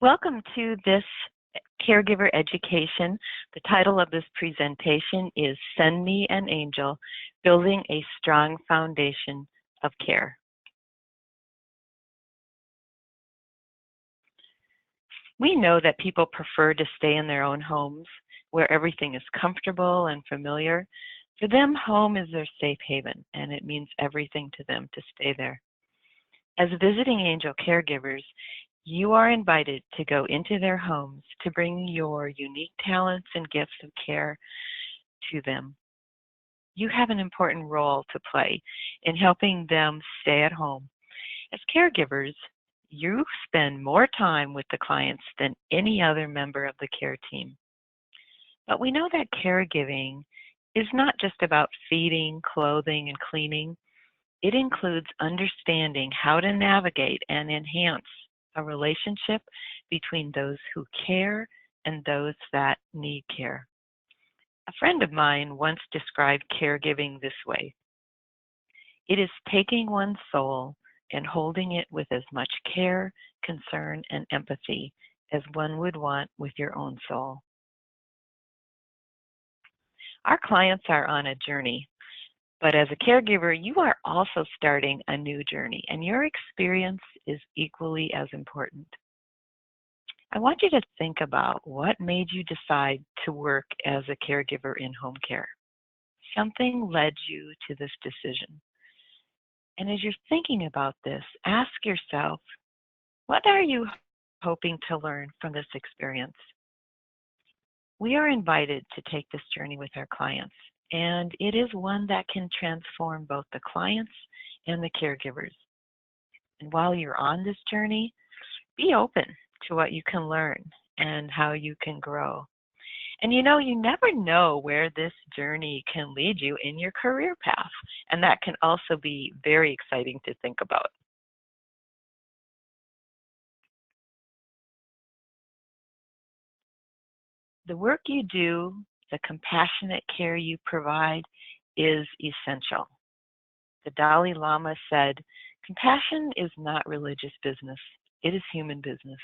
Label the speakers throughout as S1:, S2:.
S1: Welcome to this caregiver education. The title of this presentation is Send Me an Angel, Building a Strong Foundation of Care. We know that people prefer to stay in their own homes where everything is comfortable and familiar. For them, home is their safe haven, and it means everything to them to stay there. As visiting angel caregivers, you are invited to go into their homes to bring your unique talents and gifts of care to them. You have an important role to play in helping them stay at home. As caregivers, you spend more time with the clients than any other member of the care team. But we know that caregiving is not just about feeding, clothing, and cleaning. It includes understanding how to navigate and enhance a relationship between those who care and those that need care. A friend of mine once described caregiving this way: it is taking one's soul and holding it with as much care, concern, and empathy as one would want with your own soul. Our clients are on a journey, but as a caregiver, you are also starting a new journey, and your experience is equally as important. I want you to think about what made you decide to work as a caregiver in home care. Something led you to this decision. And as you're thinking about this, ask yourself, what are you hoping to learn from this experience? We are invited to take this journey with our clients, and it is one that can transform both the clients and the caregivers. And while you're on this journey, be open to what you can learn and how you can grow. And you never know where this journey can lead you in your career path, and that can also be very exciting to think about. The work you do, the compassionate care you provide is essential. The Dalai Lama said, "Compassion is not religious business, it is human business.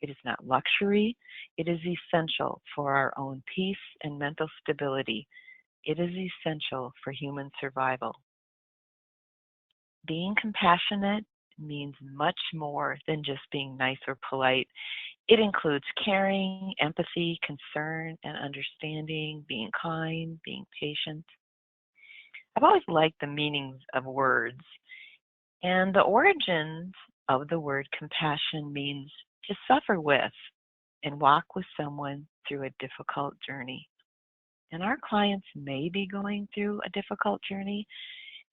S1: It is not luxury, it is essential for our own peace and mental stability. It is essential for human survival." Being compassionate means much more than just being nice or polite. It includes caring, empathy, concern, and understanding, being kind, being patient. I've always liked the meanings of words, and the origins of the word compassion means to suffer with and walk with someone through a difficult journey. And our clients may be going through a difficult journey,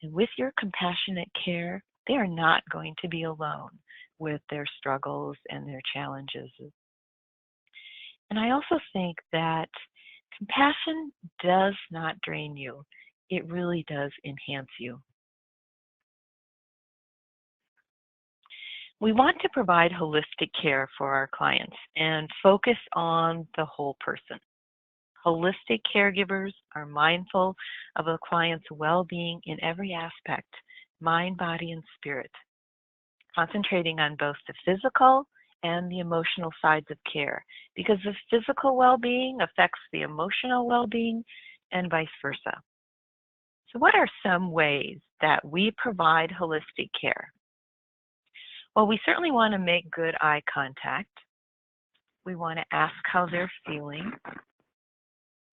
S1: and with your compassionate care, they are not going to be alone with their struggles and their challenges. And I also think that compassion does not drain you. It really does enhance you. We want to provide holistic care for our clients and focus on the whole person. Holistic caregivers are mindful of the client's well-being in every aspect, mind, body, and spirit, concentrating on both the physical and the emotional sides of care, because the physical well-being affects the emotional well-being and vice versa. So what are some ways that we provide holistic care? Well, we certainly want to make good eye contact. We want to ask how they're feeling.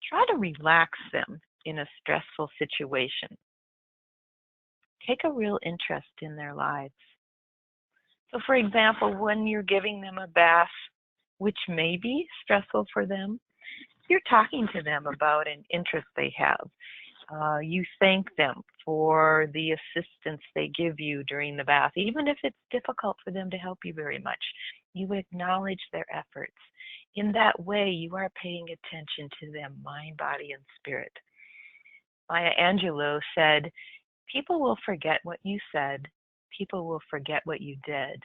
S1: Try to relax them in a stressful situation. Take a real interest in their lives. So for example, when you're giving them a bath, which may be stressful for them, you're talking to them about an interest they have. You thank them for the assistance they give you during the bath, even if it's difficult for them to help you very much. You acknowledge their efforts. In that way, you are paying attention to them, mind, body, and spirit. Maya Angelou said, "People will forget what you said. People will forget what you did.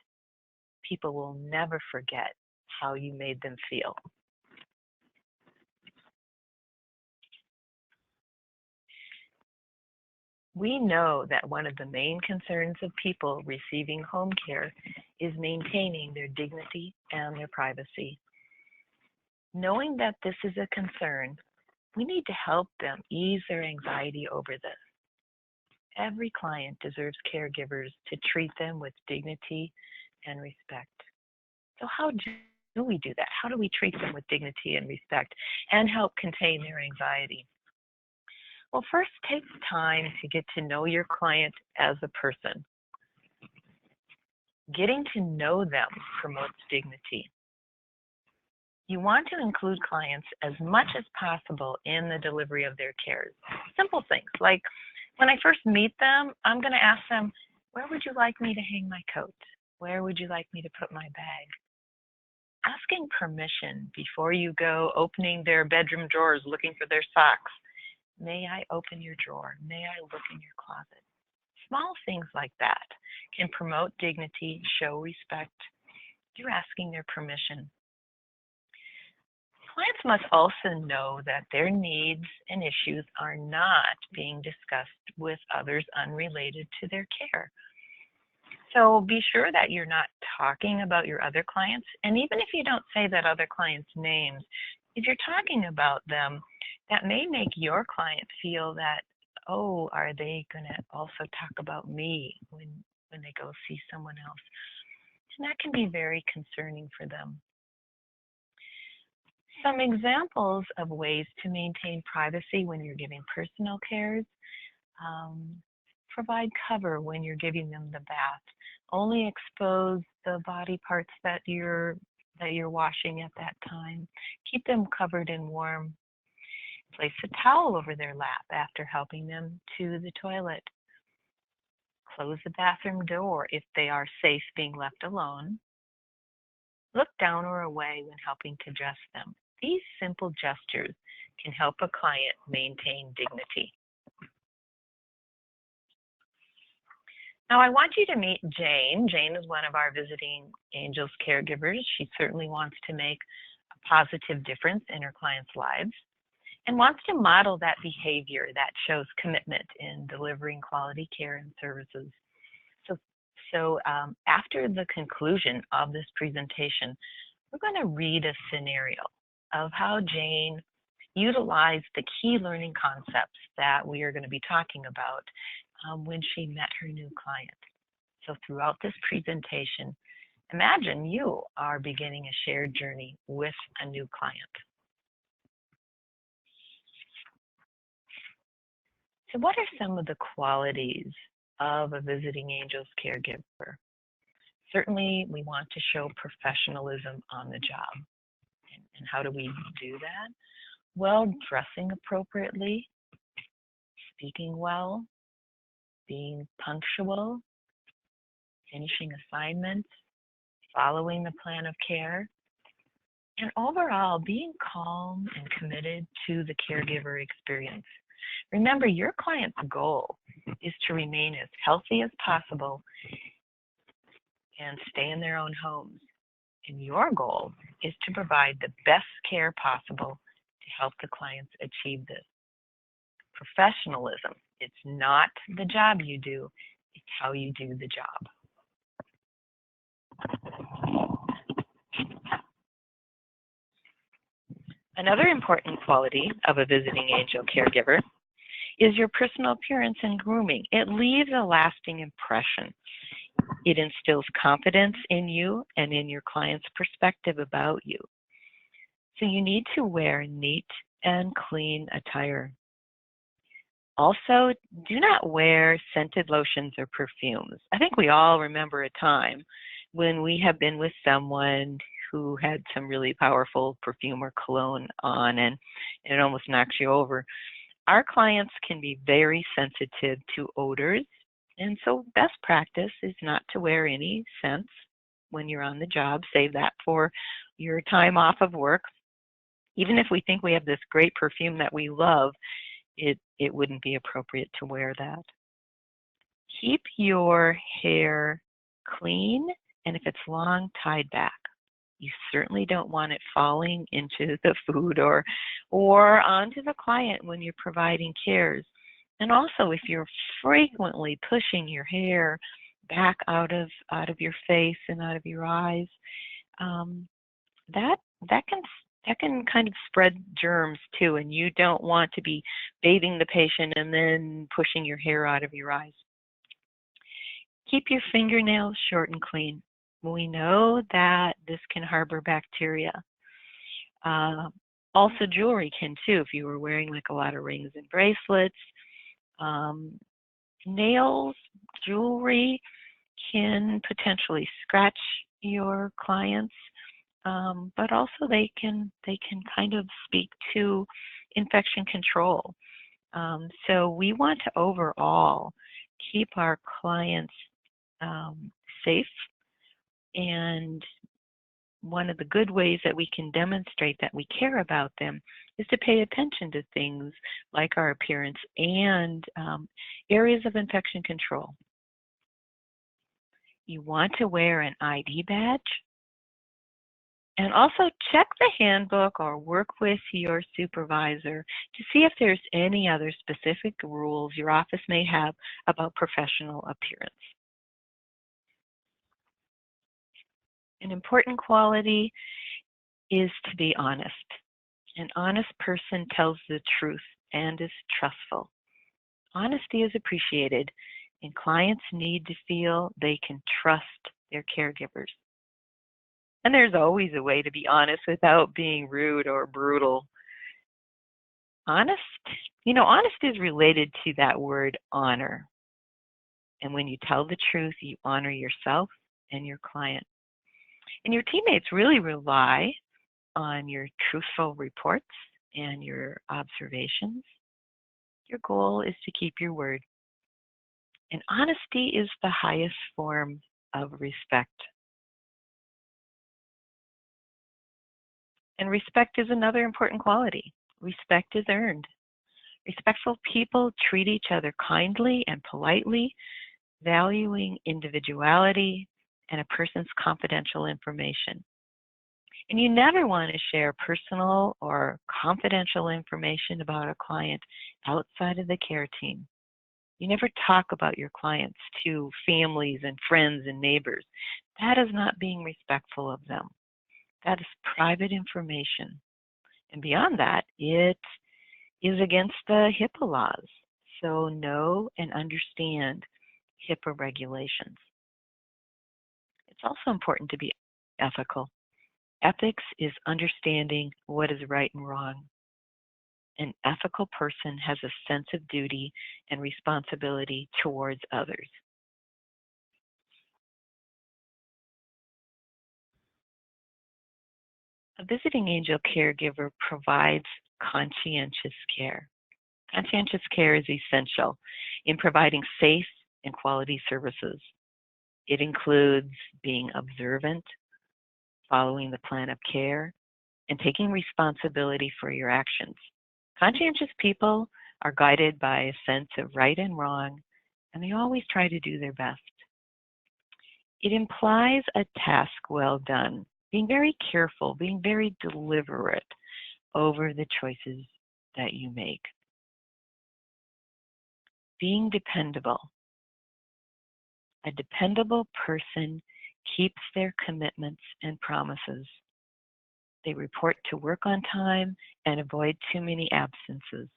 S1: People will never forget how you made them feel." We know that one of the main concerns of people receiving home care is maintaining their dignity and their privacy. Knowing that this is a concern, we need to help them ease their anxiety over this. Every client deserves caregivers to treat them with dignity and respect. So how do we do that? How do we treat them with dignity and respect and help contain their anxiety? Well, first, take time to get to know your client as a person. Getting to know them promotes dignity. You want to include clients as much as possible in the delivery of their cares. Simple things like when I first meet them, I'm going to ask them, where would you like me to hang my coat? Where would you like me to put my bag? Asking permission before you go opening their bedroom drawers looking for their socks. May I open your drawer? May I look in your closet? Small things like that can promote dignity, show respect. You're asking their permission. Clients must also know that their needs and issues are not being discussed with others unrelated to their care. So be sure that you're not talking about your other clients. And even if you don't say that other clients' names, if you're talking about them, that may make your client feel that, oh, are they going to also talk about me when they go see someone else? And that can be very concerning for them. Some examples of ways to maintain privacy when you're giving personal cares. Provide cover when you're giving them the bath. Only expose the body parts that you're washing at that time. Keep them covered and warm. Place a towel over their lap after helping them to the toilet. Close the bathroom door if they are safe being left alone. Look down or away when helping to dress them. These simple gestures can help a client maintain dignity. Now, I want you to meet Jane. Jane is one of our visiting angels caregivers. She certainly wants to make a positive difference in her clients' lives and wants to model that behavior that shows commitment in delivering quality care and services. So after the conclusion of this presentation, we're going to read a scenario of how Jane utilized the key learning concepts that we are going to be talking about when she met her new client. So throughout this presentation, imagine you are beginning a shared journey with a new client. So what are some of the qualities of a visiting angels caregiver? Certainly, we want to show professionalism on the job. And how do we do that? Well, dressing appropriately, speaking well, being punctual, finishing assignments, following the plan of care, and overall being calm and committed to the caregiver experience. Remember, your client's goal is to remain as healthy as possible and stay in their own homes. And your goal is to provide the best care possible to help the clients achieve this. Professionalism, it's not the job you do, it's how you do the job. Another important quality of a visiting angel caregiver is your personal appearance and grooming. It leaves a lasting impression. It instills confidence in you and in your client's perspective about you. So you need to wear neat and clean attire. Also, do not wear scented lotions or perfumes. I think we all remember a time when we have been with someone who had some really powerful perfume or cologne on and it almost knocks you over. Our clients can be very sensitive to odors, and so best practice is not to wear any scents when you're on the job. Save that for your time off of work. Even if we think we have this great perfume that we love, it wouldn't be appropriate to wear that. Keep your hair clean, and if it's long, tied back. You certainly don't want it falling into the food or onto the client when you're providing cares. And also, if you're frequently pushing your hair back out of your face and out of your eyes, um, that that can that can kind of spread germs too, and you don't want to be bathing the patient and then pushing your hair out of your eyes. Keep your fingernails short and clean. We know that this can harbor bacteria. Uh, Also, jewelry can too. If you were wearing like a lot of rings and bracelets, um, nails, jewelry can potentially scratch your clients, but also they can kind of speak to infection control. So we want to overall keep our clients um, safe, and one of the good ways that we can demonstrate that we care about them is to pay attention to things like our appearance and areas of infection control. You want to wear an ID badge, and also check the handbook or work with your supervisor to see if there's any other specific rules your office may have about professional appearance. An important quality is to be honest. An honest person tells the truth and is trustful. Honesty is appreciated, and clients need to feel they can trust their caregivers. And there's always a way to be honest without being rude or brutal. Honest, honest is related to that word honor. And when you tell the truth, you honor yourself and your client. And your teammates really rely on your truthful reports and your observations. Your goal is to keep your word. And honesty is the highest form of respect. And respect is another important quality. Respect is earned. Respectful people treat each other kindly and politely, valuing individuality and a person's confidential information. And you never want to share personal or confidential information about a client outside of the care team. You never talk about your clients to families and friends and neighbors. That is not being respectful of them. That is private information. And beyond that, it is against the HIPAA laws. So know and understand HIPAA regulations. It's also important to be ethical. Ethics is understanding what is right and wrong. An ethical person has a sense of duty and responsibility towards others. A visiting angel caregiver provides conscientious care. Conscientious care is essential in providing safe and quality services. It includes being observant, following the plan of care, and taking responsibility for your actions. Conscientious people are guided by a sense of right and wrong, and they always try to do their best. It implies a task well done, being very careful, being very deliberate over the choices that you make. Being dependable. A dependable person keeps their commitments and promises. They report to work on time and avoid too many absences.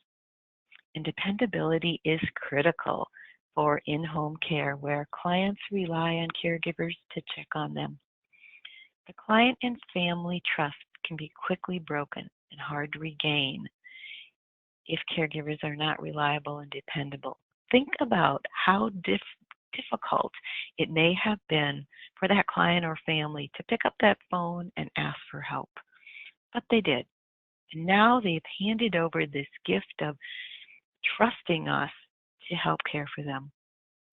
S1: And dependability is critical for in-home care where clients rely on caregivers to check on them. The client and family trust can be quickly broken and hard to regain if caregivers are not reliable and dependable. Think about how difficult it may have been for that client or family to pick up that phone and ask for help. But they did. And now they've handed over this gift of trusting us to help care for them.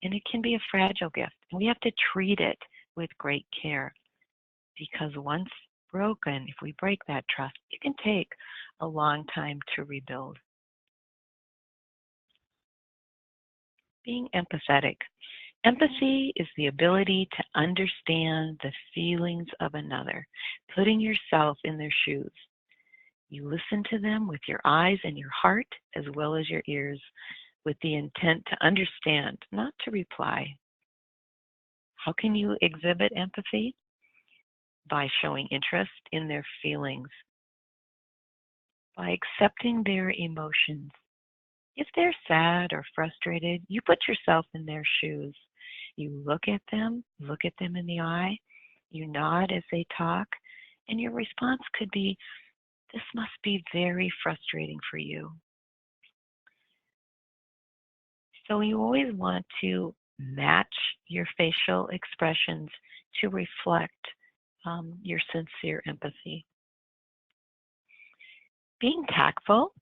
S1: And it can be a fragile gift. And we have to treat it with great care because once broken, if we break that trust, it can take a long time to rebuild. Being empathetic. Empathy is the ability to understand the feelings of another, putting yourself in their shoes. You listen to them with your eyes and your heart as well as your ears with the intent to understand, not to reply. How can you exhibit empathy? By showing interest in their feelings, by accepting their emotions. If they're sad or frustrated, you put yourself in their shoes. You look at them in the eye, you nod as they talk, and your response could be, "This must be very frustrating for you." So you always want to match your facial expressions to reflect your sincere empathy. Being tactful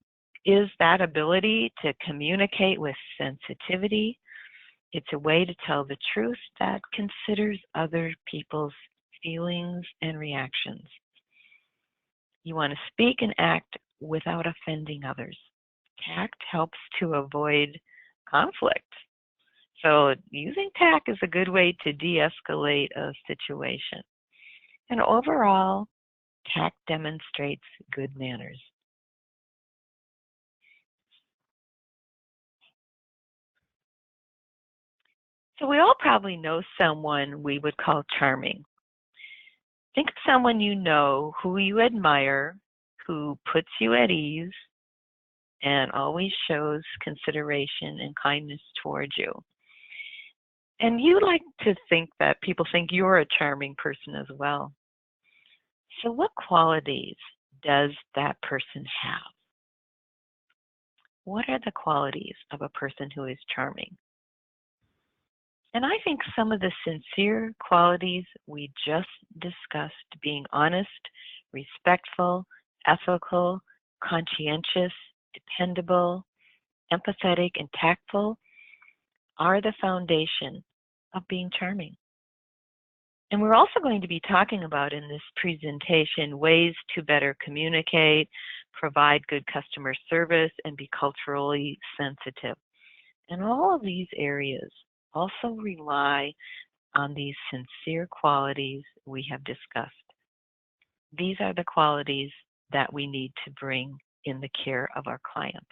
S1: is that ability to communicate with sensitivity. It's a way to tell the truth that considers other people's feelings and reactions. You want to speak and act without offending others. Tact helps to avoid conflict. So using tact is a good way to de-escalate a situation. And overall, tact demonstrates good manners. So we all probably know someone we would call charming. Think of someone you know who you admire, who puts you at ease, and always shows consideration and kindness towards you. And you like to think that people think you're a charming person as well. So what qualities does that person have? What are the qualities of a person who is charming? And I think some of the sincere qualities we just discussed, being honest, respectful, ethical, conscientious, dependable, empathetic, and tactful, are the foundation of being charming. And we're also going to be talking about in this presentation ways to better communicate, provide good customer service, and be culturally sensitive. And all of these areas also rely on these sincere qualities we have discussed. These are the qualities that we need to bring in the care of our clients.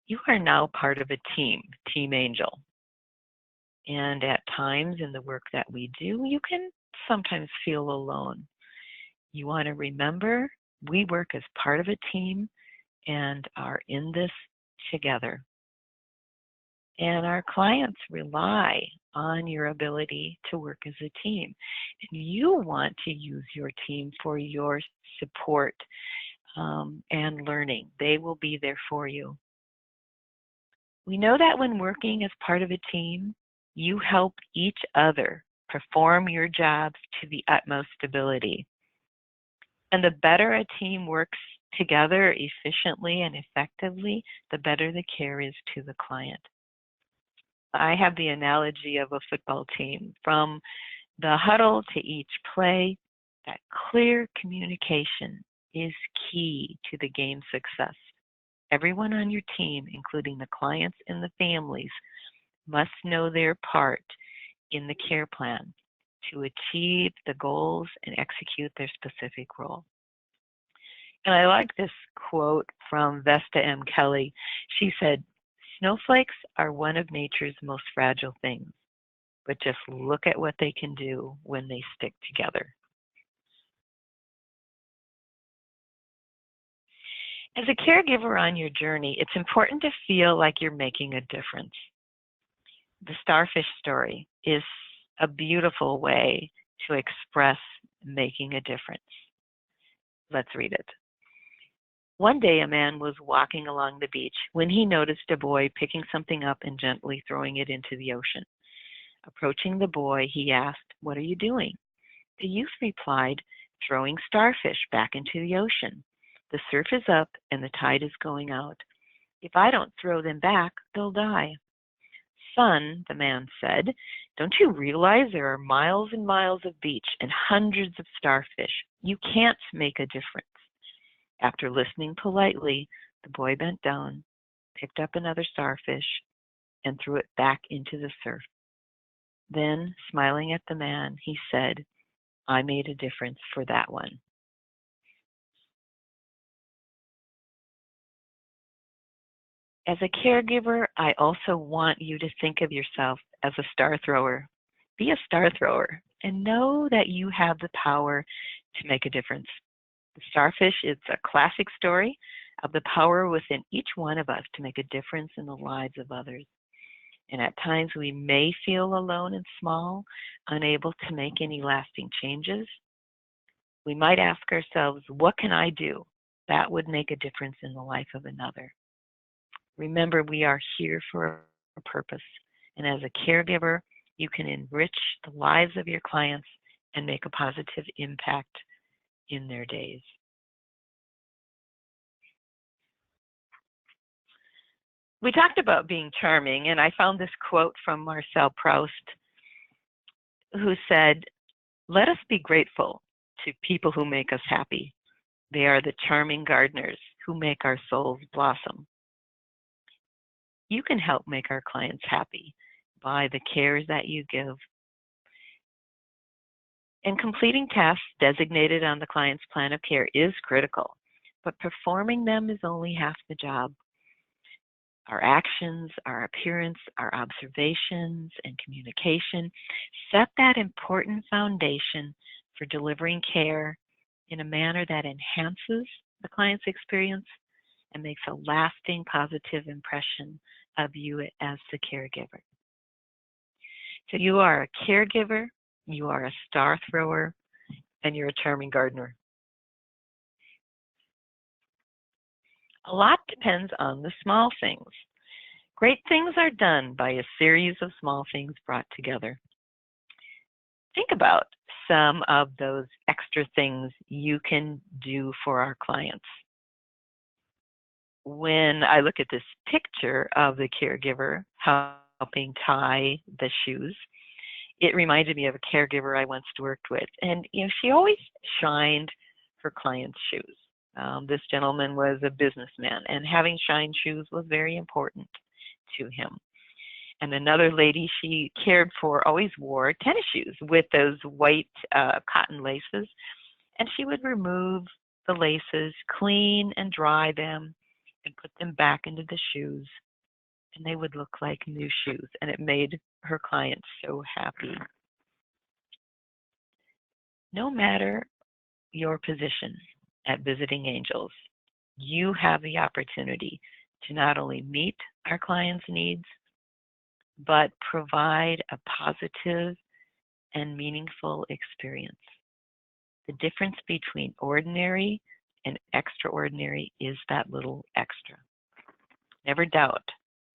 S1: You are now part of a team, Team Angel. And at times in the work that we do, you can sometimes feel alone. You want to remember we work as part of a team and are in this together. And our clients rely on your ability to work as a team. And you want to use your team for your support and learning. They will be there for you. We know that when working as part of a team, you help each other perform your jobs to the utmost ability. And the better a team works together efficiently and effectively, the better the care is to the client. I have the analogy of a football team. From the huddle to each play, that clear communication is key to the game's success. Everyone on your team, including the clients and the families, must know their part in the care plan to achieve the goals and execute their specific role. And I like this quote from Vesta M. Kelly. She said, "Snowflakes are one of nature's most fragile things, but just look at what they can do when they stick together." As a caregiver on your journey, it's important to feel like you're making a difference. The starfish story is a beautiful way to express making a difference. Let's read it. One day a man was walking along the beach when he noticed a boy picking something up and gently throwing it into the ocean. Approaching the boy, he asked, "What are you doing?" The youth replied, "Throwing starfish back into the ocean. The surf is up and the tide is going out. If I don't throw them back, they'll die." "Son," the man said, "don't you realize there are miles and miles of beach and hundreds of starfish? You can't make a difference." After listening politely, the boy bent down, picked up another starfish, and threw it back into the surf. Then, smiling at the man, he said, "I made a difference for that one." As a caregiver, I also want you to think of yourself as a star thrower. Be a star thrower and know that you have the power to make a difference. The starfish is a classic story of the power within each one of us to make a difference in the lives of others. And at times we may feel alone and small, unable to make any lasting changes. We might ask ourselves, what can I do that would make a difference in the life of another? Remember, we are here for a purpose. And as a caregiver, you can enrich the lives of your clients and make a positive impact in their days. We talked about being charming, and I found this quote from Marcel Proust, who said, "Let us be grateful to people who make us happy. They are the charming gardeners who make our souls blossom." You can help make our clients happy by the cares that you give. And completing tasks designated on the client's plan of care is critical, but performing them is only half the job. Our actions, our appearance, our observations, and communication set that important foundation for delivering care in a manner that enhances the client's experience and makes a lasting positive impression of you as the caregiver. So you are a caregiver, you are a star thrower, and you're a charming gardener. A lot depends on the small things. Great things are done by a series of small things brought together. Think about some of those extra things you can do for our clients. When I look at this picture of the caregiver helping tie the shoes, it reminded me of a caregiver I once worked with. And she always shined her clients' shoes. This gentleman was a businessman, and having shined shoes was very important to him. And another lady she cared for always wore tennis shoes with those white cotton laces, and she would remove the laces, clean and dry them, and put them back into the shoes, and they would look like new shoes, and it made her clients so happy. No matter your position at Visiting Angels, you have the opportunity to not only meet our clients' needs, but provide a positive and meaningful experience. The difference between ordinary and extraordinary is that little extra. Never doubt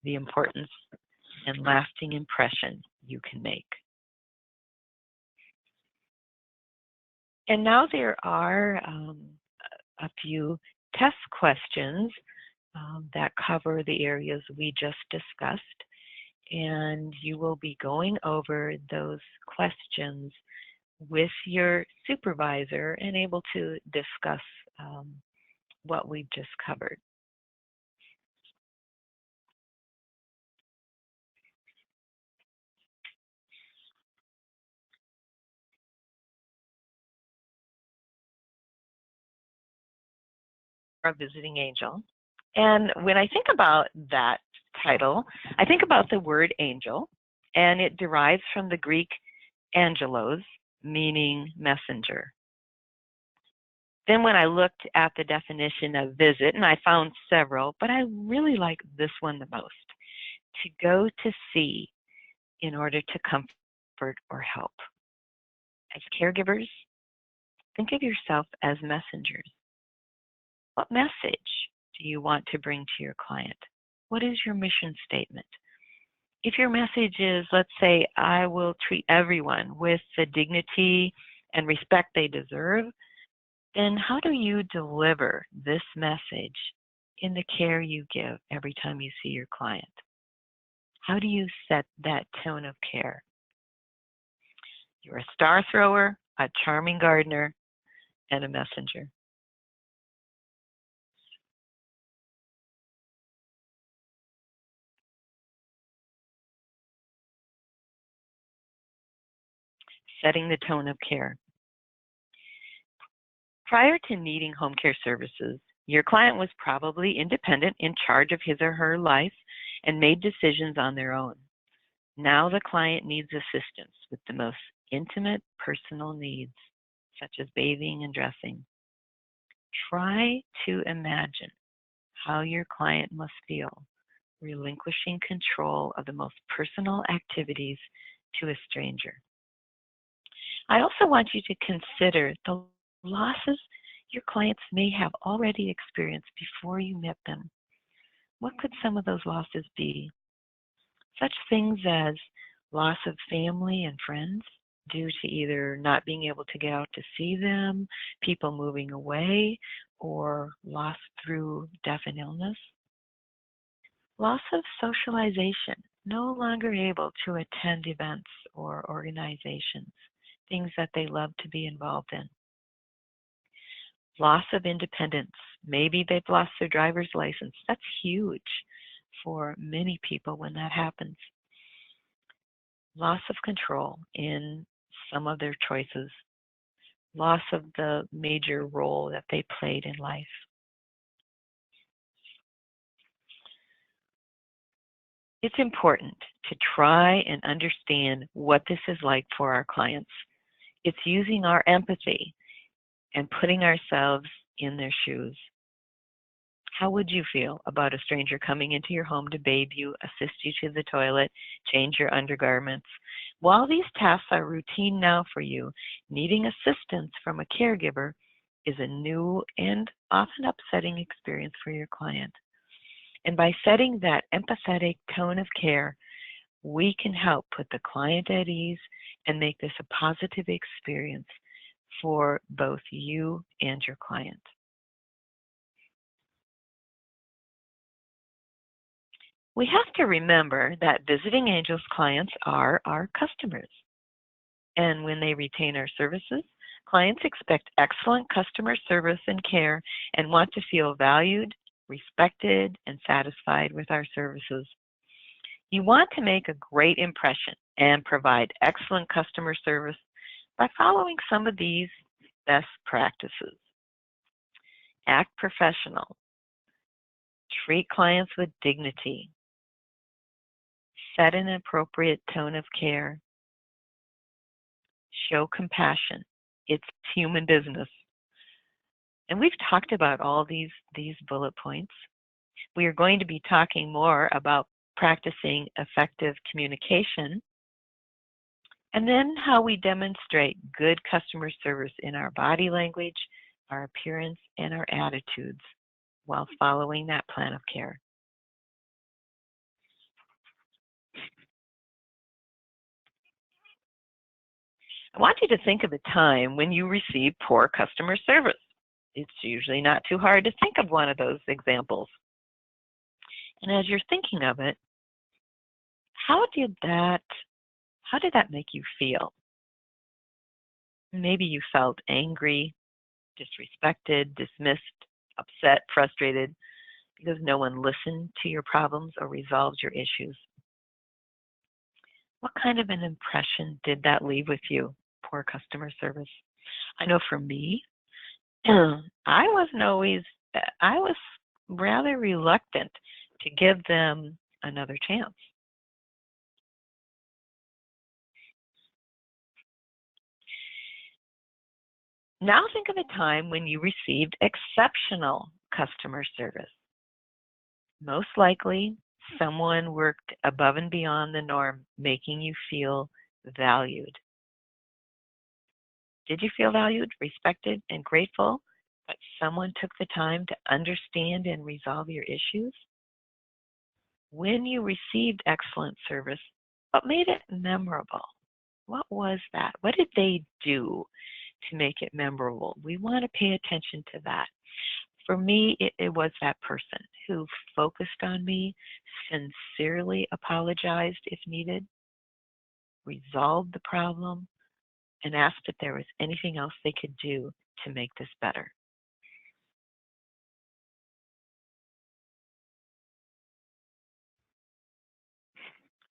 S1: the importance and lasting impression you can make. And now there are a few test questions that cover the areas we just discussed. And you will be going over those questions with your supervisor and able to discuss what we've just covered. A visiting angel. And when I think about that title, I think about the word angel, and it derives from the Greek angelos, meaning messenger. Then when I looked at the definition of visit, and I found several, but I really like this one the most: to go to see in order to comfort or help. As caregivers, think of yourself as messengers. What message do you want to bring to your client? What is your mission statement? If your message is, let's say, I will treat everyone with the dignity and respect they deserve, then how do you deliver this message in the care you give every time you see your client? How do you set that tone of care? You're a star thrower, a charming gardener, and a messenger. Setting the tone of care. Prior to needing home care services, Your client was probably independent, in charge of his or her life, and made decisions on their own. Now the client needs assistance with the most intimate personal needs, such as bathing and dressing. Try to imagine how your client must feel relinquishing control of the most personal activities to a stranger. I also want you to consider the losses your clients may have already experienced before you met them. What could some of those losses be? Such things as loss of family and friends due to either not being able to get out to see them, people moving away, or loss through death and illness. Loss of socialization, no longer able to attend events or organizations, things that they love to be involved in. Loss of independence. Maybe they've lost their driver's license. That's huge for many people when that happens. Loss of control in some of their choices. Loss of the major role that they played in life. It's important to try and understand what this is like for our clients. It's using our empathy and putting ourselves in their shoes. How would you feel about a stranger coming into your home to bathe you, assist you to the toilet, change your undergarments? While these tasks are routine now for you, needing assistance from a caregiver is a new and often upsetting experience for your client. And by setting that empathetic tone of care, we can help put the client at ease and make this a positive experience for both you and your client. We have to remember that Visiting Angels clients are our customers. And when they retain our services, clients expect excellent customer service and care and want to feel valued, respected, and satisfied with our services. You want to make a great impression and provide excellent customer service by following some of these best practices. Act professional. Treat clients with dignity. Set an appropriate tone of care. Show compassion. It's human business. And we've talked about all these bullet points. We are going to be talking more about practicing effective communication and then how we demonstrate good customer service in our body language, our appearance, and our attitudes while following that plan of care. I want you to think of a time when you received poor customer service. It's usually not too hard to think of one of those examples. And as you're thinking of it, how did that make you feel? Maybe you felt angry, disrespected, dismissed, upset, frustrated because no one listened to your problems or resolved your issues. What kind of an impression did that leave with you, poor customer service? I know for me, I was rather reluctant to give them another chance. Now think of a time when you received exceptional customer service. Most likely, someone worked above and beyond the norm, making you feel valued. Did you feel valued, respected, and grateful that someone took the time to understand and resolve your issues? When you received excellent service, what made it memorable? What was that? What did they do to make it memorable? We want to pay attention to that. For me, it was that person who focused on me, sincerely apologized if needed, resolved the problem, and asked if there was anything else they could do to make this better.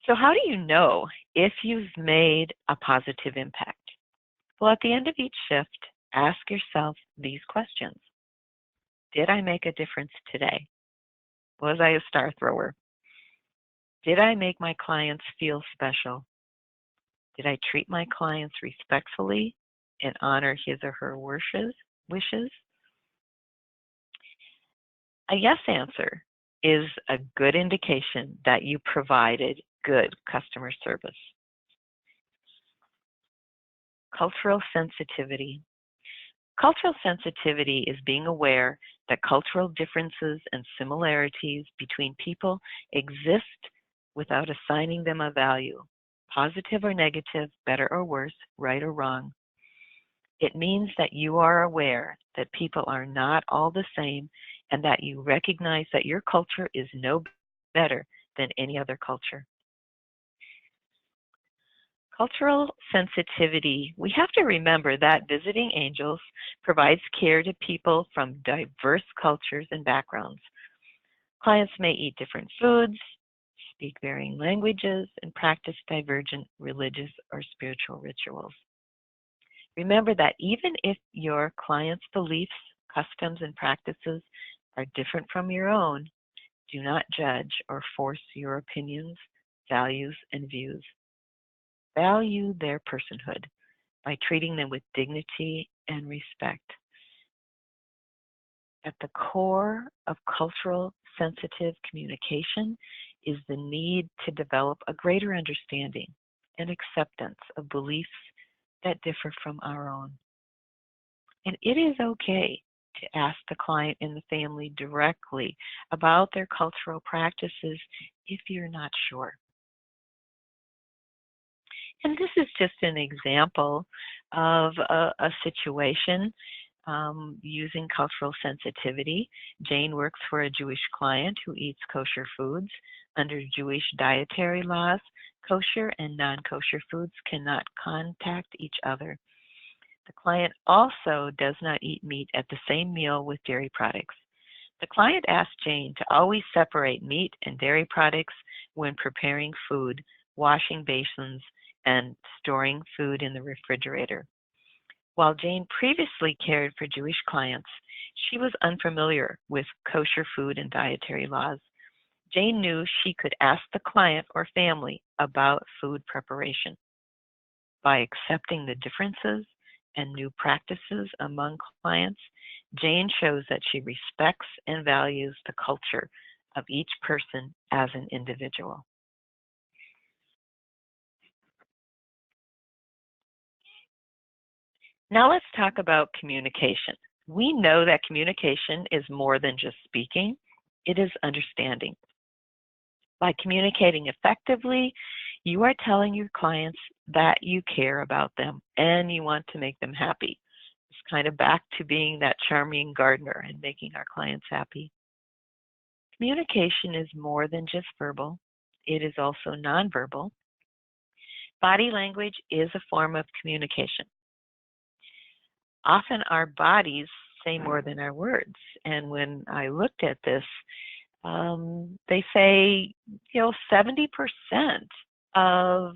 S1: So how do you know if you've made a positive impact? Well, at the end of each shift, ask yourself these questions. Did I make a difference today? Was I a star thrower? Did I make my clients feel special? Did I treat my clients respectfully and honor his or her wishes? A yes answer is a good indication that you provided good customer service. Cultural sensitivity. Cultural sensitivity is being aware that cultural differences and similarities between people exist without assigning them a value, positive or negative, better or worse, right or wrong. It means that you are aware that people are not all the same and that you recognize that your culture is no better than any other culture. Cultural sensitivity. We have to remember that visiting angels provides care to people from diverse cultures and backgrounds. Clients may eat different foods, speak varying languages, and practice divergent religious or spiritual rituals. Remember that even if your client's beliefs, customs, and practices are different from your own, do not judge or force your opinions, values, and views. Value their personhood by treating them with dignity and respect. At the core of cultural sensitive communication is the need to develop a greater understanding and acceptance of beliefs that differ from our own. And it is okay to ask the client and the family directly about their cultural practices if you're not sure. And this is just an example of a situation using cultural sensitivity. Jane works for a Jewish client who eats kosher foods. Under Jewish dietary laws, kosher and non-kosher foods cannot contact each other. The client also does not eat meat at the same meal with dairy products. The client asked Jane to always separate meat and dairy products when preparing food, washing basins, and storing food in the refrigerator. While Jane previously cared for Jewish clients, she was unfamiliar with kosher food and dietary laws. Jane knew she could ask the client or family about food preparation. By accepting the differences and new practices among clients, Jane shows that she respects and values the culture of each person as an individual. Now let's talk about communication. We know that communication is more than just speaking, it is understanding. By communicating effectively, you are telling your clients that you care about them and you want to make them happy. It's kind of back to being that charming gardener and making our clients happy. Communication is more than just verbal. It is also nonverbal. Body language is a form of communication. Often our bodies say more than our words. And when I looked at this, they say, 70% of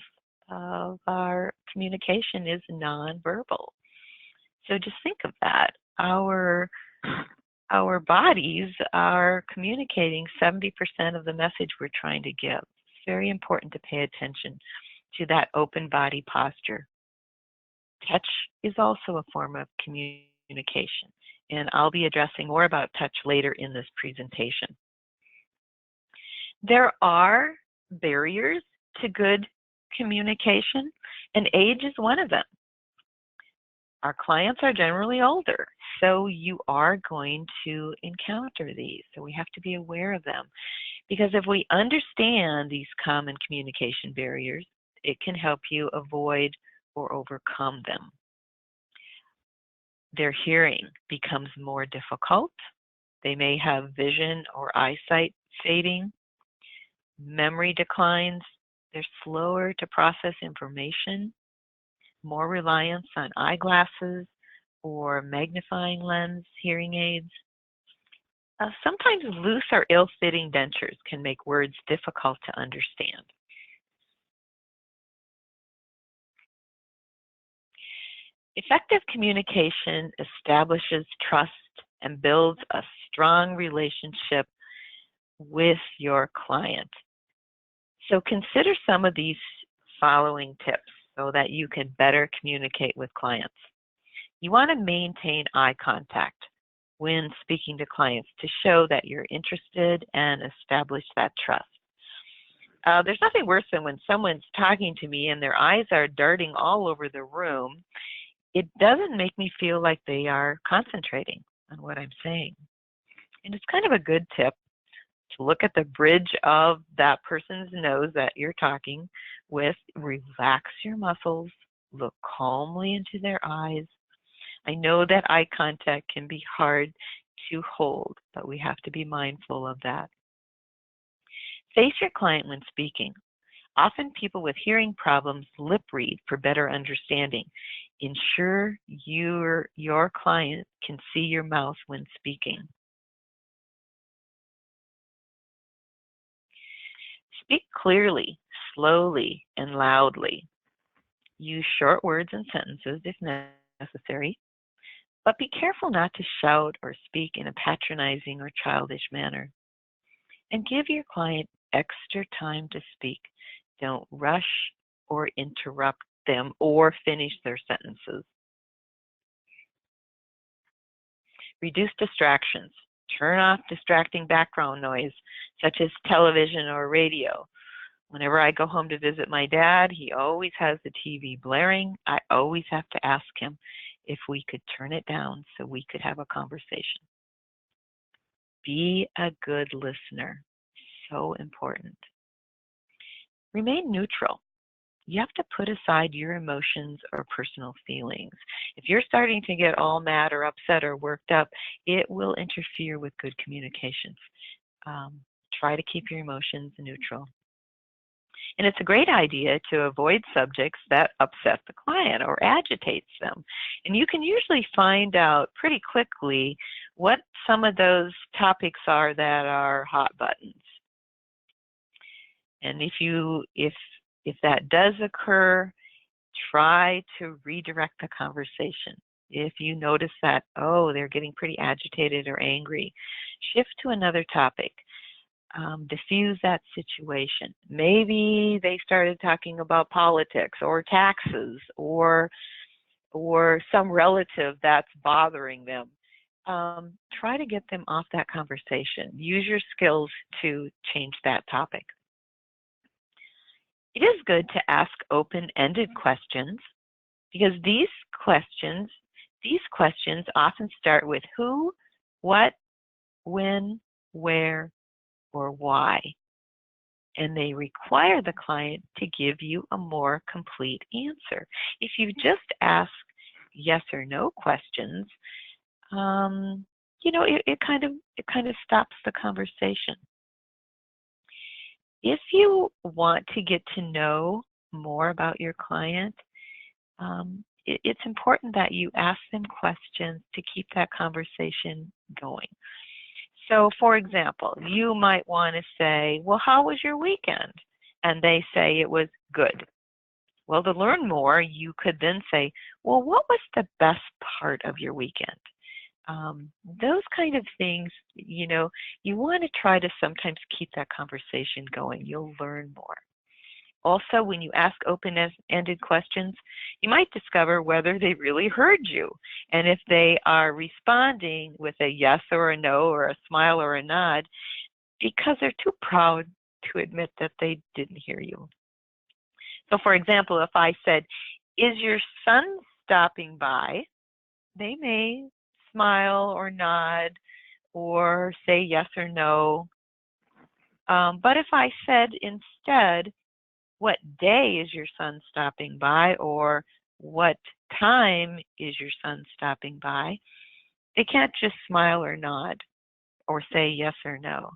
S1: our communication is nonverbal. So just think of that. Our bodies are communicating 70% of the message we're trying to give. It's very important to pay attention to that open body posture. Touch is also a form of communication, and I'll be addressing more about touch later in this presentation. There are barriers to good communication, and age is one of them. Our clients are generally older, so you are going to encounter these. So we have to be aware of them, because if we understand these common communication barriers, it can help you avoid or overcome them. Their hearing becomes more difficult. They may have vision or eyesight fading. Memory declines. They're slower to process information. More reliance on eyeglasses or magnifying lens hearing aids. Sometimes loose or ill-fitting dentures can make words difficult to understand. Effective communication establishes trust and builds a strong relationship with your client. So consider some of these following tips so that you can better communicate with clients. You want to maintain eye contact when speaking to clients to show that you're interested and establish that trust. There's nothing worse than when someone's talking to me and their eyes are darting all over the room. It doesn't make me feel like they are concentrating on what I'm saying. And it's kind of a good tip to look at the bridge of that person's nose that you're talking with, relax your muscles, look calmly into their eyes. I know that eye contact can be hard to hold, but we have to be mindful of that. Face your client when speaking. Often people with hearing problems lip read for better understanding. Ensure your client can see your mouth when speaking. Speak clearly, slowly, and loudly. Use short words and sentences if necessary, but be careful not to shout or speak in a patronizing or childish manner. And give your client extra time to speak. Don't rush or interrupt them or finish their sentences. Reduce distractions. Turn off distracting background noise, such as television or radio. Whenever I go home to visit my dad, he always has the TV blaring. I always have to ask him if we could turn it down so we could have a conversation. Be a good listener. So important. Remain neutral. You have to put aside your emotions or personal feelings. If you're starting to get all mad or upset or worked up, it will interfere with good communications. Try to keep your emotions neutral. And it's a great idea to avoid subjects that upset the client or agitates them. And you can usually find out pretty quickly what some of those topics are that are hot buttons. And if that does occur, try to redirect the conversation. If you notice that, oh, they're getting pretty agitated or angry, shift to another topic. Diffuse that situation. Maybe they started talking about politics or taxes or some relative that's bothering them. Try to get them off that conversation. Use your skills to change that topic. It is good to ask open-ended questions because these questions often start with who, what, when, where, or why. And they require the client to give you a more complete answer. If you just ask yes or no questions, it kind of stops the conversation. If you want to get to know more about your client, it's important that you ask them questions to keep that conversation going. So, for example, you might want to say, well, how was your weekend? And they say it was good. Well, to learn more, you could then say, well, what was the best part of your weekend? Those kind of things, you want to try to sometimes keep that conversation going. You'll learn more. Also, when you ask open-ended questions, you might discover whether they really heard you. And if they are responding with a yes or a no or a smile or a nod, because they're too proud to admit that they didn't hear you. So, for example, if I said, is your son stopping by? They may smile or nod or say yes or no. But if I said instead, what day is your son stopping by, or what time is your son stopping by, they can't just smile or nod or say yes or no.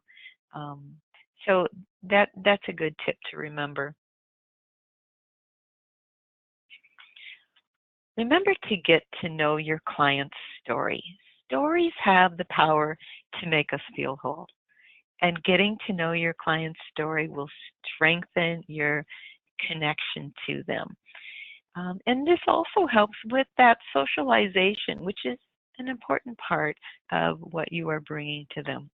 S1: So that's a good tip to remember. Remember to get to know your client's story. Stories have the power to make us feel whole. And getting to know your client's story will strengthen your connection to them. And this also helps with that socialization, which is an important part of what you are bringing to them.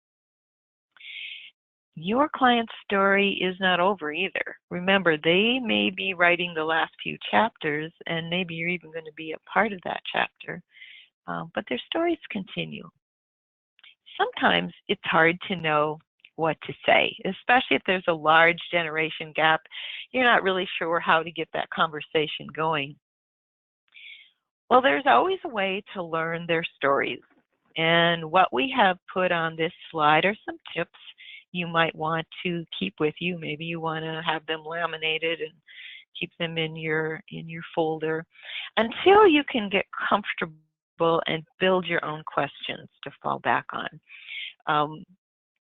S1: Your client's story is not over either. Remember, they may be writing the last few chapters, and maybe you're even going to be a part of that chapter, but their stories continue. Sometimes it's hard to know what to say, especially if there's a large generation gap. You're not really sure how to get that conversation going. Well, there's always a way to learn their stories. And what we have put on this slide are some tips you might want to keep with you. Maybe you want to have them laminated and keep them in your folder until you can get comfortable and build your own questions to fall back on.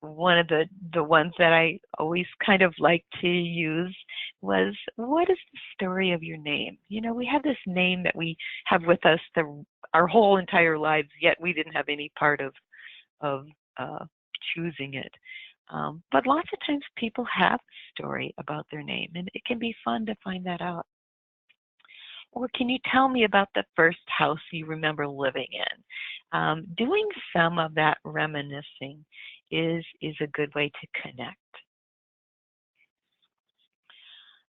S1: One of the ones that I always kind of like to use was, what is the story of your name? You know, we have this name that we have with us our whole entire lives, yet we didn't have any part of choosing it. But lots of times people have a story about their name, and it can be fun to find that out. Or can you tell me about the first house you remember living in? Doing some of that reminiscing is a good way to connect.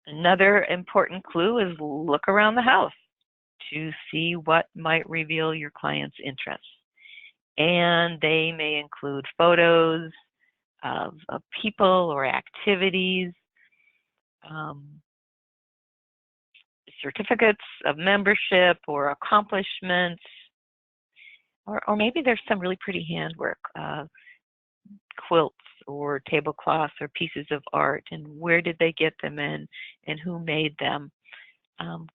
S1: Another important clue is look around the house to see what might reveal your client's interests. And they may include photos of people or activities, certificates of membership or accomplishments, or maybe there's some really pretty handwork, quilts or tablecloths or pieces of art, and where did they get them in and who made them.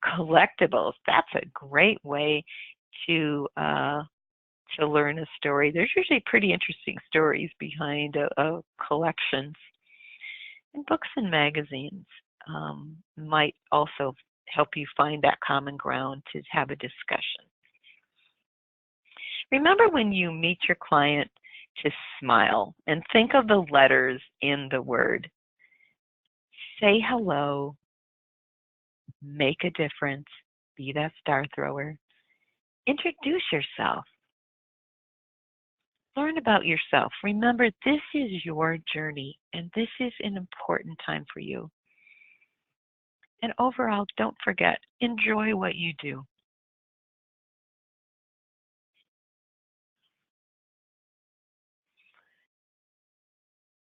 S1: Collectibles, that's a great way to learn a story. There's usually pretty interesting stories behind a collections. And books and magazines might also help you find that common ground to have a discussion. Remember, when you meet your client, to smile and think of the letters in the word. Say hello, make a difference, be that star thrower. Introduce yourself. Learn about yourself. Remember, this is your journey, and this is an important time for you. And overall, don't forget, enjoy what you do.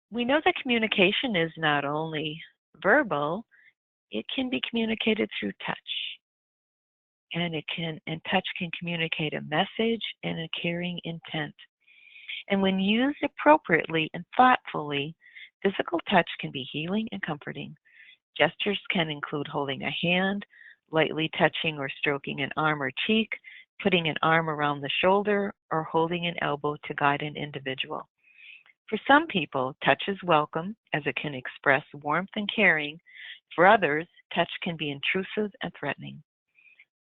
S1: We know that communication is not only verbal, it can be communicated through touch. And touch can communicate a message and a caring intent. And when used appropriately and thoughtfully, physical touch can be healing and comforting. Gestures can include holding a hand, lightly touching or stroking an arm or cheek, putting an arm around the shoulder, or holding an elbow to guide an individual. For some people, touch is welcome as it can express warmth and caring. For others, touch can be intrusive and threatening.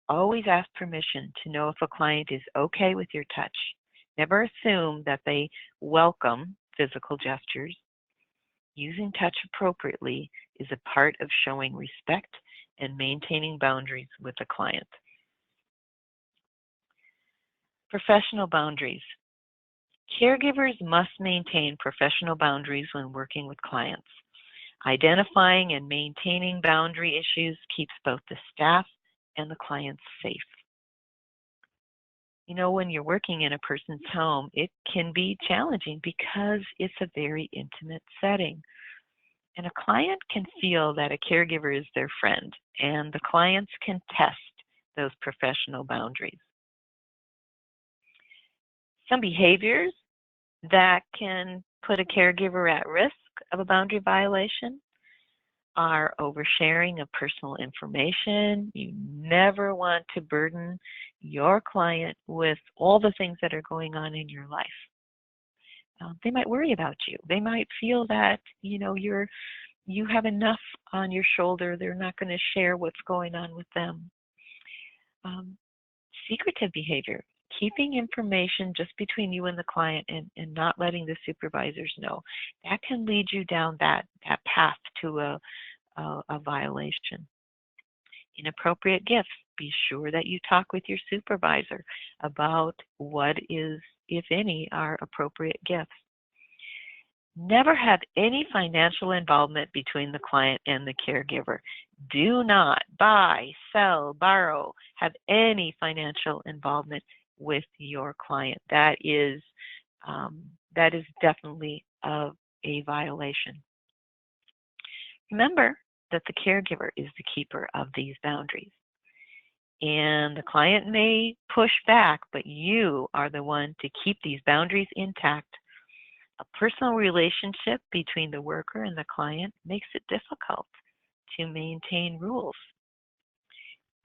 S1: Always ask permission to know if a client is okay with your touch. Never assume that they welcome physical gestures. Using touch appropriately is a part of showing respect and maintaining boundaries with the client. Professional boundaries. Caregivers must maintain professional boundaries when working with clients. Identifying and maintaining boundary issues keeps both the staff and the clients safe. You know, when you're working in a person's home, it can be challenging because it's a very intimate setting. And a client can feel that a caregiver is their friend, and the clients can test those professional boundaries. Some behaviors that can put a caregiver at risk of a boundary violation are oversharing of personal information. You never want to burden your client with all the things that are going on in your life. They might worry about you. They might feel that, you know, you have enough on your shoulder. They're not going to share what's going on with them. Secretive behavior, keeping information just between you and the client and not letting the supervisors know, that can lead you down that path to a violation. Inappropriate gifts. be sure that you talk with your supervisor about what is, if any, are appropriate gifts. Never have any financial involvement between the client and the caregiver. Do not buy, sell, borrow, have any financial involvement with your client. That is definitely a violation. Remember that the caregiver is the keeper of these boundaries. And the client may push back, but you are the one to keep these boundaries intact. A personal relationship between the worker and the client makes it difficult to maintain rules.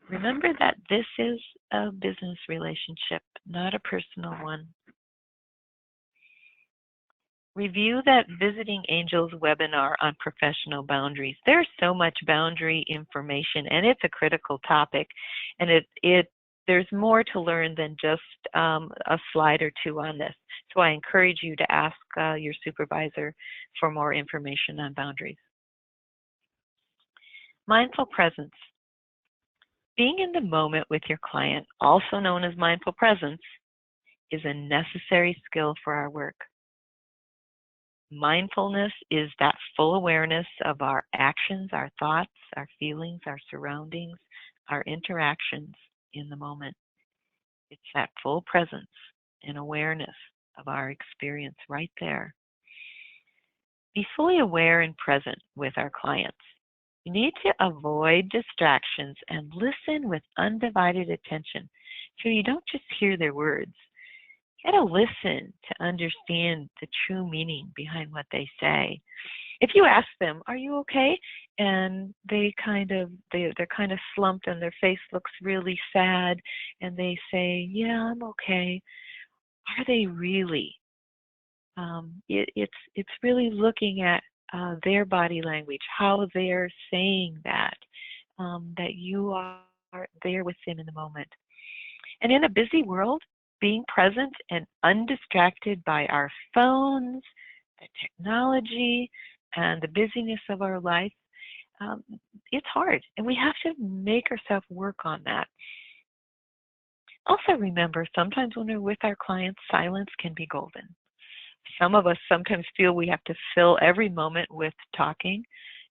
S1: Remember that this is a business relationship, not a personal one. Review that Visiting Angels webinar on professional boundaries. There's so much boundary information, and it's a critical topic, and there's more to learn than just a slide or two on this. So I encourage you to ask your supervisor for more information on boundaries. Mindful presence. Being in the moment with your client, also known as mindful presence, is a necessary skill for our work. Mindfulness is that full awareness of our actions, our thoughts, our feelings, our surroundings, our interactions in the moment. It's that full presence and awareness of our experience right there. Be fully aware and present with our clients. You need to avoid distractions and listen with undivided attention so you don't just hear their words. You got to listen to understand the true meaning behind what they say. If you ask them, "Are you okay?" and they're kind of slumped and their face looks really sad, and they say, "Yeah, I'm okay," are they really? It's really looking at their body language, how they're saying that, that you are there with them in the moment. And in a busy world, being present and undistracted by our phones, the technology, and the busyness of our life, it's hard, and we have to make ourselves work on that. Also remember, sometimes when we're with our clients, silence can be golden. Some of us sometimes feel we have to fill every moment with talking,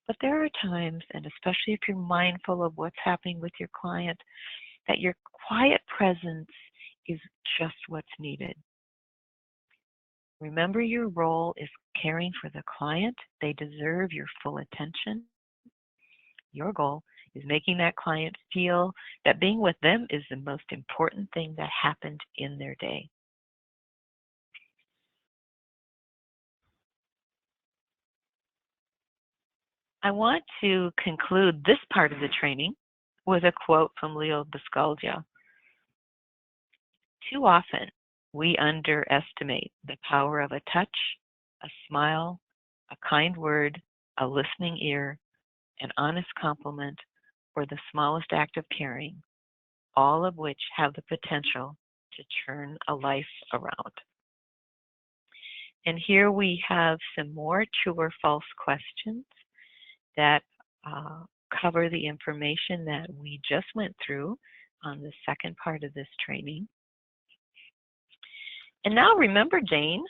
S1: but there are times, and especially if you're mindful of what's happening with your client, that your quiet presence is just what's needed. Remember, your role is caring for the client. They deserve your full attention. Your goal is making that client feel that being with them is the most important thing that happened in their day. I want to conclude this part of the training with a quote from Leo Buscaglia. Too often, we underestimate the power of a touch, a smile, a kind word, a listening ear, an honest compliment, or the smallest act of caring, all of which have the potential to turn a life around. And here we have some more true or false questions that cover the information that we just went through on the second part of this training. And now remember Jane,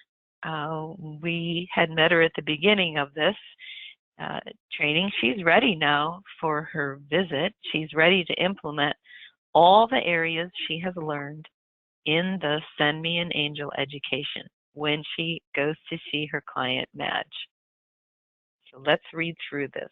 S1: we had met her at the beginning of this training. She's ready now for her visit. She's ready to implement all the areas she has learned in the Send Me an Angel education when she goes to see her client, Madge. So let's read through this.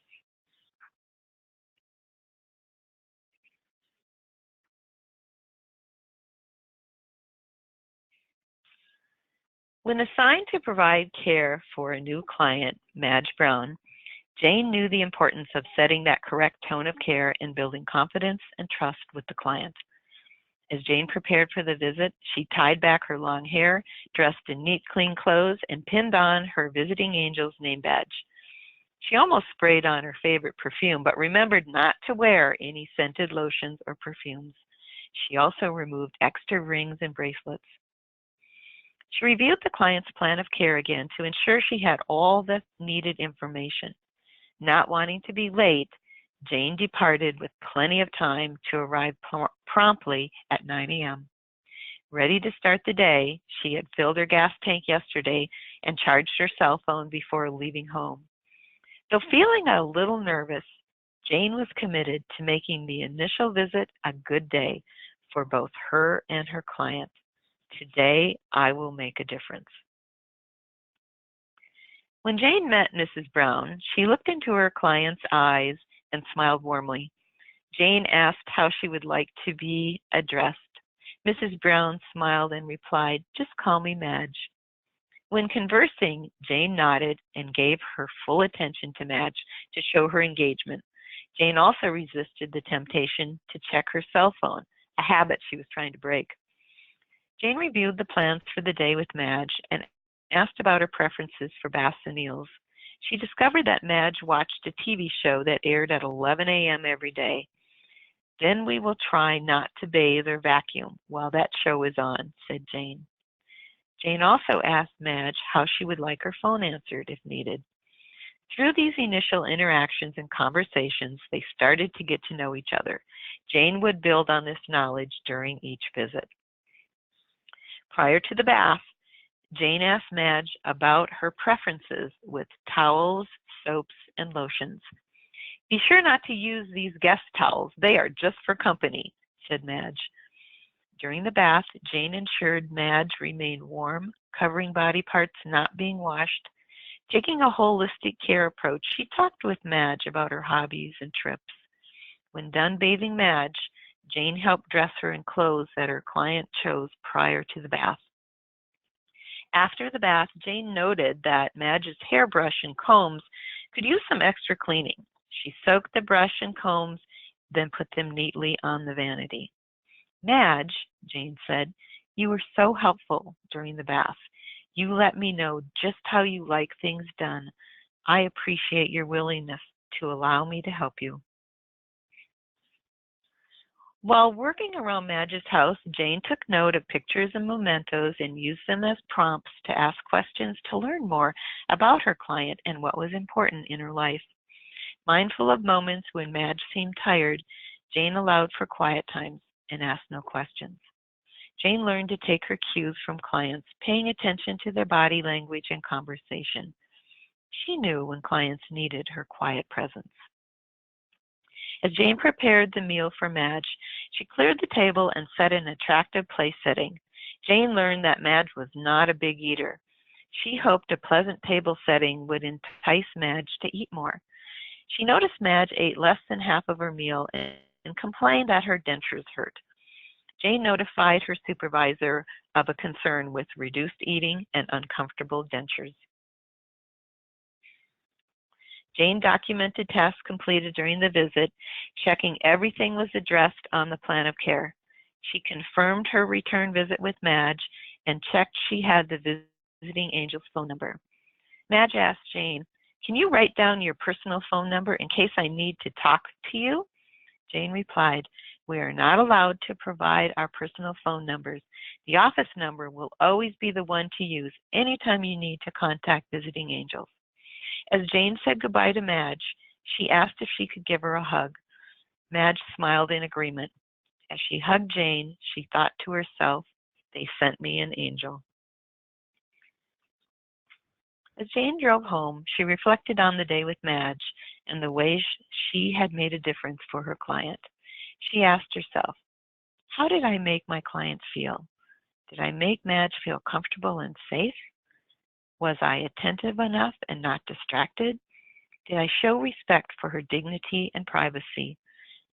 S1: When assigned to provide care for a new client, Madge Brown, Jane knew the importance of setting that correct tone of care and building confidence and trust with the client. As Jane prepared for the visit, she tied back her long hair, dressed in neat, clean clothes, and pinned on her Visiting Angel's name badge. She almost sprayed on her favorite perfume, but remembered not to wear any scented lotions or perfumes. She also removed extra rings and bracelets. She reviewed the client's plan of care again to ensure she had all the needed information. Not wanting to be late, Jane departed with plenty of time to arrive promptly at 9 a.m. Ready to start the day, she had filled her gas tank yesterday and charged her cell phone before leaving home. Though feeling a little nervous, Jane was committed to making the initial visit a good day for both her and her client. Today, I will make a difference. When Jane met Mrs. Brown, she looked into her client's eyes and smiled warmly. Jane asked how she would like to be addressed. Mrs. Brown smiled and replied, "Just call me Madge." When conversing, Jane nodded and gave her full attention to Madge to show her engagement. Jane also resisted the temptation to check her cell phone, a habit she was trying to break. Jane reviewed the plans for the day with Madge and asked about her preferences for baths and meals. She discovered that Madge watched a TV show that aired at 11 a.m. every day. "Then we will try not to bathe or vacuum while that show is on," said Jane. Jane also asked Madge how she would like her phone answered if needed. Through these initial interactions and conversations, they started to get to know each other. Jane would build on this knowledge during each visit. Prior to the bath, Jane asked Madge about her preferences with towels, soaps, and lotions. "Be sure not to use these guest towels. They are just for company," said Madge. During the bath, Jane ensured Madge remained warm, covering body parts not being washed. Taking a holistic care approach, she talked with Madge about her hobbies and trips. When done bathing Madge, Jane helped dress her in clothes that her client chose prior to the bath. After the bath, Jane noted that Madge's hairbrush and combs could use some extra cleaning. She soaked the brush and combs, then put them neatly on the vanity. "Madge," Jane said, "you were so helpful during the bath. You let me know just how you like things done. I appreciate your willingness to allow me to help you." While working around Madge's house, Jane took note of pictures and mementos and used them as prompts to ask questions to learn more about her client and what was important in her life. Mindful of moments when Madge seemed tired, Jane allowed for quiet times and asked no questions. Jane learned to take her cues from clients, paying attention to their body language and conversation. She knew when clients needed her quiet presence. As Jane prepared the meal for Madge, she cleared the table and set an attractive place setting. Jane learned that Madge was not a big eater. She hoped a pleasant table setting would entice Madge to eat more. She noticed Madge ate less than half of her meal and complained that her dentures hurt. Jane notified her supervisor of a concern with reduced eating and uncomfortable dentures. Jane documented tasks completed during the visit, checking everything was addressed on the plan of care. She confirmed her return visit with Madge and checked she had the visiting angel's phone number. Madge asked Jane, "Can you write down your personal phone number in case I need to talk to you?" Jane replied, "We are not allowed to provide our personal phone numbers. The office number will always be the one to use anytime you need to contact visiting angels." As Jane said goodbye to Madge, she asked if she could give her a hug. Madge smiled in agreement. As she hugged Jane, she thought to herself, "They sent me an angel." As Jane drove home, she reflected on the day with Madge and the ways she had made a difference for her client. She asked herself, how did I make my client feel? Did I make Madge feel comfortable and safe? Was I attentive enough and not distracted? Did I show respect for her dignity and privacy?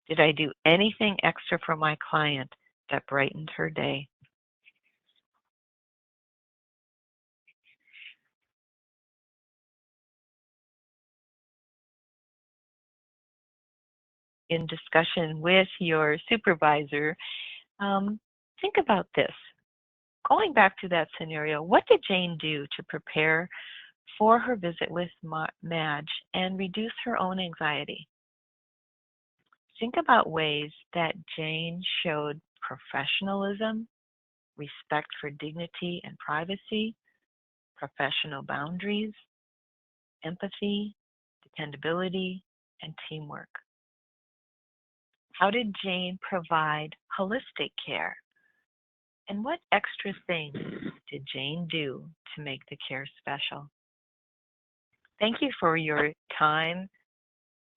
S1: Did I do anything extra for my client that brightened her day? In discussion with your supervisor, think about this. Going back to that scenario, what did Jane do to prepare for her visit with Madge and reduce her own anxiety? Think about ways that Jane showed professionalism, respect for dignity and privacy, professional boundaries, empathy, dependability, and teamwork. How did Jane provide holistic care? And what extra things did Jane do to make the care special? Thank you for your time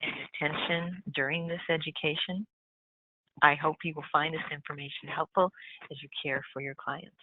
S1: and attention during this education. I hope you will find this information helpful as you care for your clients.